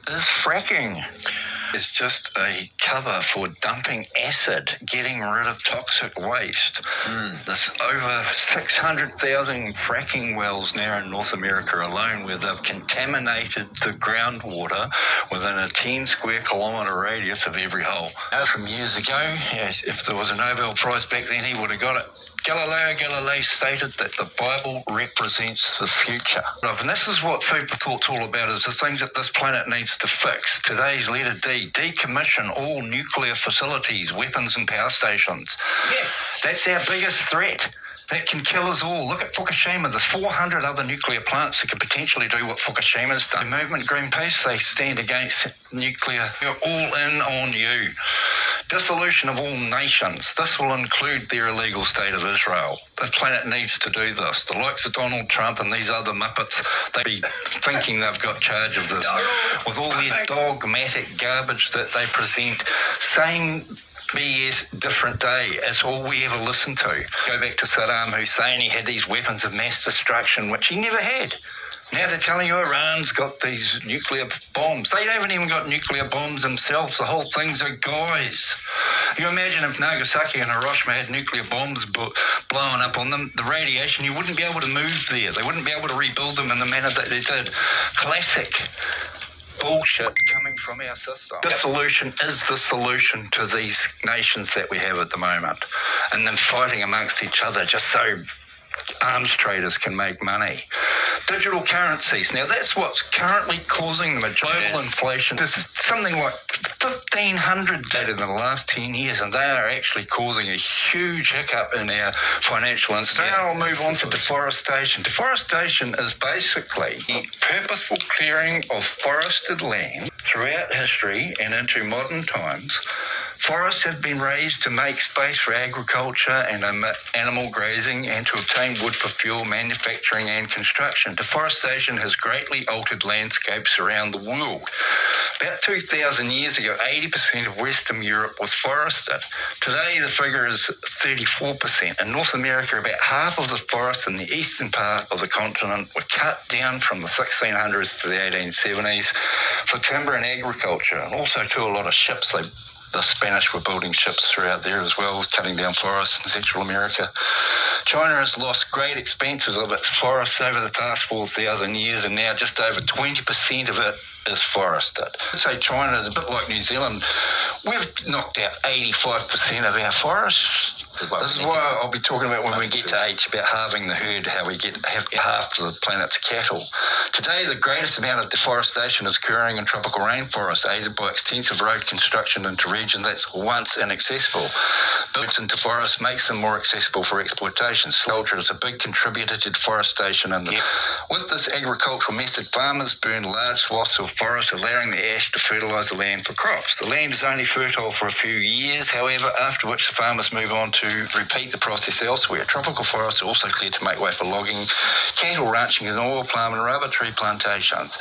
is fracking. It's just a cover for dumping acid, getting rid of toxic waste. There's over 600,000 fracking wells now in North America alone where they've contaminated the groundwater within a 10 square kilometre radius of every hole. From years ago, if there was a Nobel Prize back then, he would have got it. Galileo Galilei stated that the Bible represents the future. And this is what food for thought's all about, is the things that this planet needs to fix. Today's letter D, decommission all nuclear facilities, weapons and power stations. Yes! That's our biggest threat. That can kill us all. Look at Fukushima. There's 400 other nuclear plants that could potentially do what Fukushima's done. The movement Greenpeace, they stand against nuclear. You're all in on you. Dissolution of all nations. This will include the illegal state of Israel. The planet needs to do this. The likes of Donald Trump and these other muppets, they be thinking they've got charge of this. With all their dogmatic garbage that they present, same BS, different day. It's all we ever listened to. Go back to Saddam Hussein, he had these weapons of mass destruction, which he never had. Now they're telling you Iran's got these nuclear bombs. They haven't even got nuclear bombs themselves. The whole thing's a guise. You imagine if Nagasaki and Hiroshima had nuclear bombs blowing up on them, the radiation, you wouldn't be able to move there. They wouldn't be able to rebuild them in the manner that they did. Classic bullshit coming from our system. Dissolution is the solution to these nations that we have at the moment, and them fighting amongst each other just so arms traders can make money. Digital currencies. Now that's what's currently causing the global inflation. There's something like 1,500 data in the last 10 years, and they are actually causing a huge hiccup in our financial institutions. Now I'll move on to deforestation. Deforestation is basically the purposeful clearing of forested land throughout history and into modern times. Forests have been raised to make space for agriculture and animal grazing and to obtain wood for fuel, manufacturing and construction. Deforestation has greatly altered landscapes around the world. About 2,000 years ago, 80% of Western Europe was forested. Today, the figure is 34%. In North America, about half of the forests in the eastern part of the continent were cut down from the 1600s to the 1870s for timber and agriculture, and also to a lot of ships. The Spanish were building ships throughout there as well, cutting down forests in Central America. China has lost great expanses of its forests over the past 4,000 years, and now just over 20% of it is forested. I'd say China is a bit like New Zealand. We've knocked out 85% of our forests. This is why I'll be talking about when we get to H, about halving the herd, how we have half the planet's cattle. Today, the greatest amount of deforestation is occurring in tropical rainforests, aided by extensive road construction into regions that's once inaccessible. Builds into forests makes them more accessible for exploitation. Agriculture is a big contributor to deforestation. With this agricultural method, farmers burn large swaths of forest, allowing the ash to fertilise the land for crops. The land is only fertile for a few years, however, after which the farmers move on to repeat the process elsewhere. Tropical forests are also cleared to make way for logging, cattle ranching and oil palm and rubber tree plantations.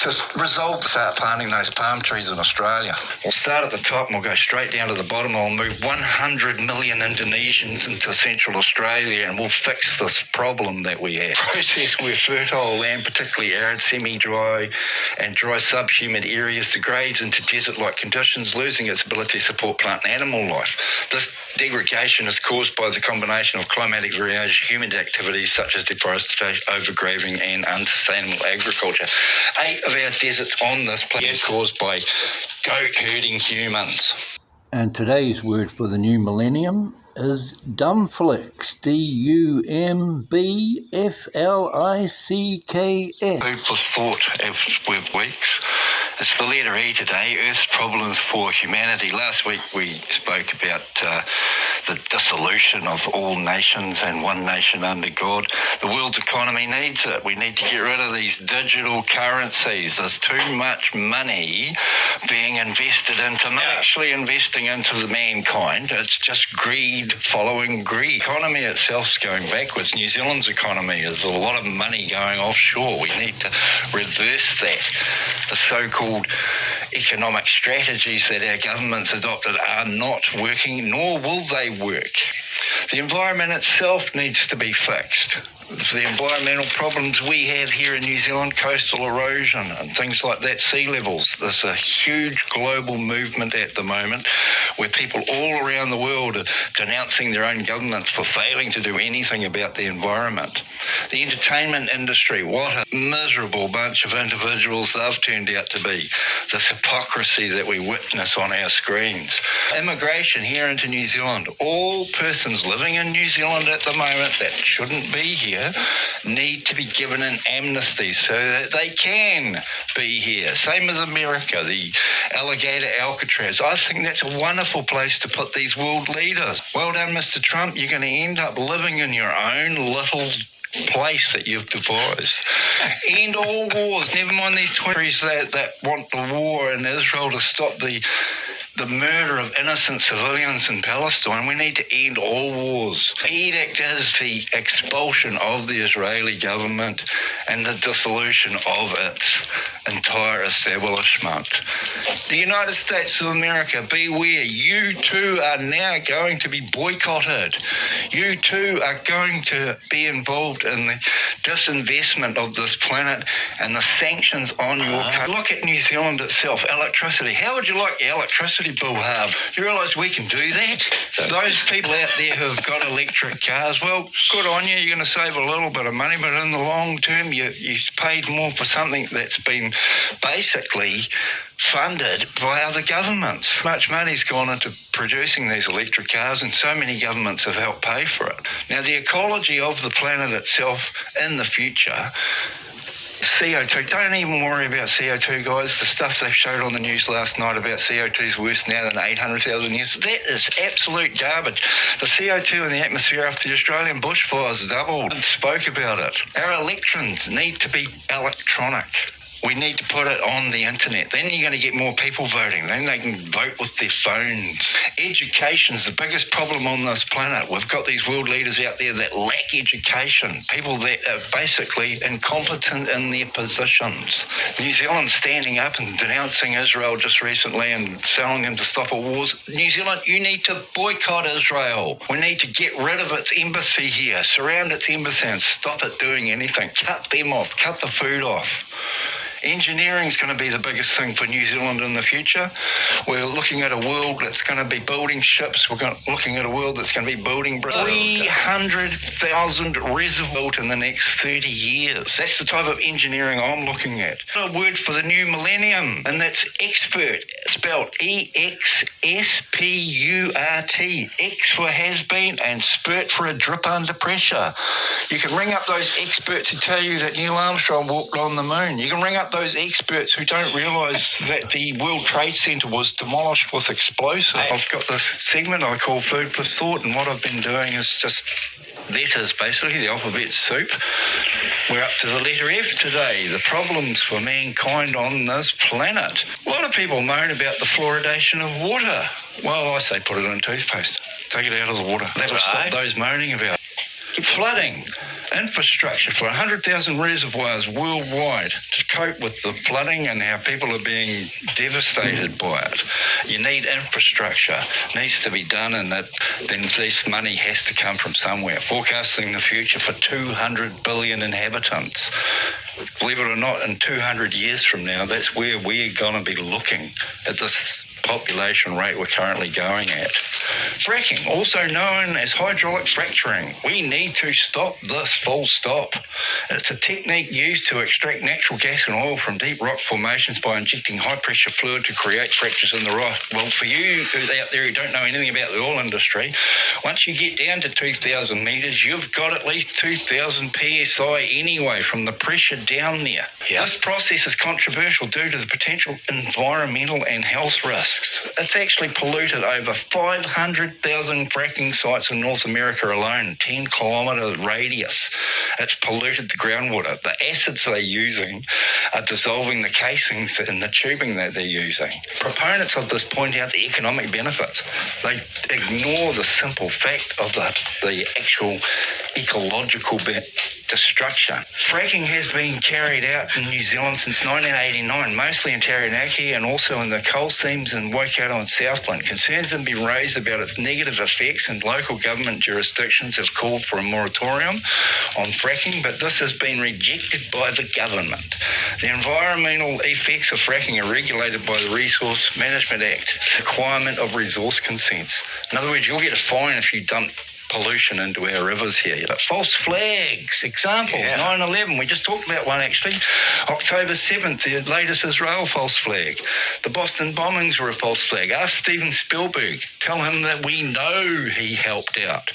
To resolve, start planting those palm trees in Australia. We'll start at the top and we'll go straight down to the bottom. We'll move 100 million Indonesians into Central Australia and we'll fix this problem that we have. Process where fertile land, particularly arid, semi-dry and dry subhumid areas, degrades into desert-like conditions, losing its ability to support plant and animal life. This degradation is caused by the combination of climatic variation, human activities such as deforestation, overgrazing and unsustainable agriculture. 8 of our deserts on this planet are caused by goat herding humans. And today's word for the new millennium is Dumbflicks, DUMBFLICKS. Food for thought as with weeks. It's the letter E today, Earth's Problems for Humanity. Last week we spoke about the dissolution of all nations and one nation under God. The world's economy needs it. We need to get rid of these digital currencies. There's too much money being invested into actually investing into the mankind. It's just greed following greed. The economy itself's going backwards. New Zealand's economy is a lot of money going offshore. We need to reverse that. The so-called economic strategies that our government's adopted are not working, nor will they work. The environment itself needs to be fixed. the environmental problems we have here in New Zealand, coastal erosion and things like that, sea levels. There's a huge global movement at the moment where people all around the world are denouncing their own governments for failing to do anything about the environment. The entertainment industry, what a miserable bunch of individuals they've turned out to be. This hypocrisy that we witness on our screens. Immigration here into New Zealand. All persons living in New Zealand at the moment that shouldn't be here need to be given an amnesty so that they can be here. Same as America, the alligator Alcatraz. I think that's a wonderful place to put these world leaders. Well done, Mr. Trump. You're going to end up living in your own little place that you've devised. End all wars. Never mind these countries that want the war in Israel to stop the murder of innocent civilians in Palestine. We need to end all wars. The edict is the expulsion of the Israeli government and the dissolution of its entire establishment. The United States of America, beware. You too are now going to be boycotted. You too are going to be involved in the disinvestment of this planet and the sanctions on your country. Look at New Zealand itself, electricity. How would you like your electricity bill halved? Do you realise we can do that? Those people out there who have got electric cars, well, good on you. You're going to save a little bit of money, but in the long term, you paid more for something that's been basically funded by other governments. Much money's gone into producing these electric cars, and so many governments have helped pay for it. Now, the ecology of the planet itself in the future, CO2, don't even worry about CO2, guys. The stuff they showed on the news last night about CO2 is worse now than 800,000 years. That is absolute garbage. The CO2 in the atmosphere after the Australian bushfires doubled and spoke about it. Our elections need to be electronic. We need to put it on the internet. Then you're going to get more people voting. Then they can vote with their phones. Education is the biggest problem on this planet. We've got these world leaders out there that lack education. People that are basically incompetent in their positions. New Zealand standing up and denouncing Israel just recently and telling them to stop all wars. New Zealand, you need to boycott Israel. We need to get rid of its embassy here, surround its embassy and stop it doing anything. Cut them off, cut the food off. Engineering is going to be the biggest thing for New Zealand in the future. We're looking at a world that's going to be building ships. We're looking at a world that's going to be building 300,000 reservoirs in the next 30 years. That's the type of engineering I'm looking at. A word for the new millennium, and that's expert, spelled EXSPURT. X for has been and spurt for a drip under pressure. You can ring up those experts who tell you that Neil Armstrong walked on the moon. You can ring up those experts who don't realise that the World Trade Center was demolished with explosives. I've got this segment I call Food for Thought, and what I've been doing is just letters, basically, the alphabet soup. We're up to the letter F today, the problems for mankind on this planet. A lot of people moan about the fluoridation of water. Well, I say put it in toothpaste. Take it out of the water. That'll stop those moaning about it. Flooding. Infrastructure for 100,000 reservoirs worldwide to cope with the flooding and how people are being devastated by it. You need infrastructure. It needs to be done, and then this money has to come from somewhere. Forecasting the future for 200 billion inhabitants. Believe it or not, in 200 years from now, that's where we're going to be looking at this population rate we're currently going at. Fracking, also known as hydraulic fracturing. We need to stop this, full stop. It's a technique used to extract natural gas and oil from deep rock formations by injecting high-pressure fluid to create fractures in the rock. Well, for you out there who don't know anything about the oil industry, once you get down to 2,000 metres, you've got at least 2,000 psi anyway from the pressure down there. Yeah. This process is controversial due to the potential environmental and health risks. It's actually polluted over 500,000 fracking sites in North America alone, 10-kilometre radius. It's polluted the groundwater. The acids they're using are dissolving the casings in the tubing that they're using. Proponents of this point out the economic benefits. They ignore the simple fact of the actual ecological destruction. Fracking has been carried out in New Zealand since 1989, mostly in Taranaki and also in the coal seams in Waikato and Southland. Concerns have been raised about its negative effects, and local government jurisdictions have called for a moratorium on fracking, but this has been rejected by the government. The environmental effects of fracking are regulated by the Resource Management Act, requirement of resource consents. In other words, you'll get a fine if you dump pollution into our rivers here. But false flags, example, 9/11, we just talked about one actually. October 7th, the latest Israel false flag. The Boston bombings were a false flag. Ask Steven Spielberg. Tell him that we know he helped out.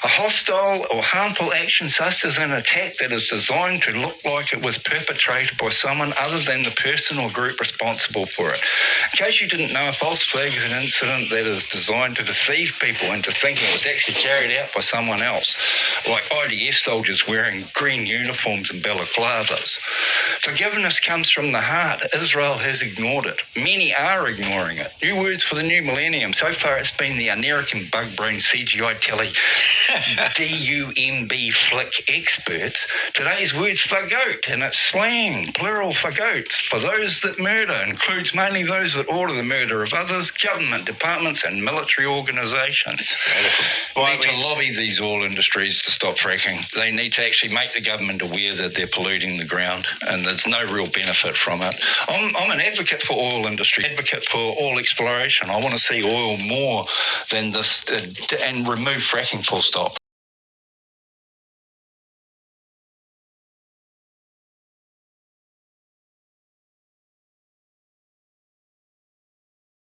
A hostile or harmful action such as an attack that is designed to look like it was perpetrated by someone other than the person or group responsible for it. In case you didn't know, a false flag is an incident that is designed to deceive people into thinking it was actually carried out by someone else, like IDF soldiers wearing green uniforms and balaclavas. Forgiveness comes from the heart. Israel has ignored it. Many are ignoring it. New words for the new millennium. So far it's been the American bug brain CGI telly DUMB flick experts. Today's word's for goat, and it's slang, plural for goats. For those that murder, includes mainly those that order the murder of others, government departments and military organisations. They need to lobby these oil industries to stop fracking. They need to actually make the government aware that they're polluting the ground and there's no real benefit from it. I'm an advocate for oil industry, advocate for oil exploration. I want to see oil more than this and remove fracking full stop.